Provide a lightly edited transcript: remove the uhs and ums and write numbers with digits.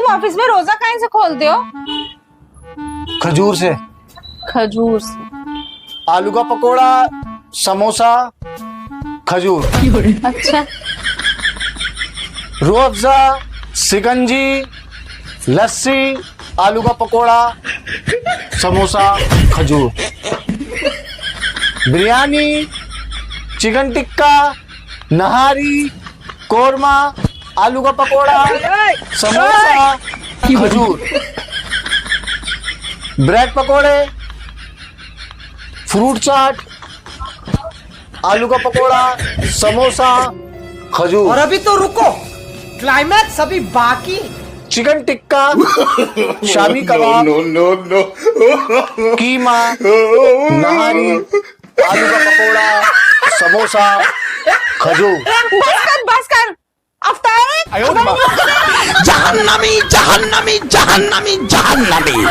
तुम ऑफिस में रोजा कहीं से खोलते हो? खजूर से। खजूर से। आलू का पकोड़ा, समोसा, खजूर। अच्छा। रूह अफ़ज़ा, शिकंजी, लस्सी, आलू का पकोड़ा, समोसा, खजूर। बिरयानी, चिकन टिक्का, नहारी, कोरमा, आलू का पकोड़ा, समोसा, खजूर। ब्रेड पकोड़े, फ्रूट चाट, आलू का पकोड़ा, समोसा, खजूर। और अभी तो रुको, क्लाइमैक्स अभी बाकी। चिकन टिक्का, शामी कबाब, कीमा, नहारी, आलू का पकोड़ा, समोसा, खजूर। बस कर अफ्तार। जहन्नमी जहन्नमी जहन्नमी जहन्नमी।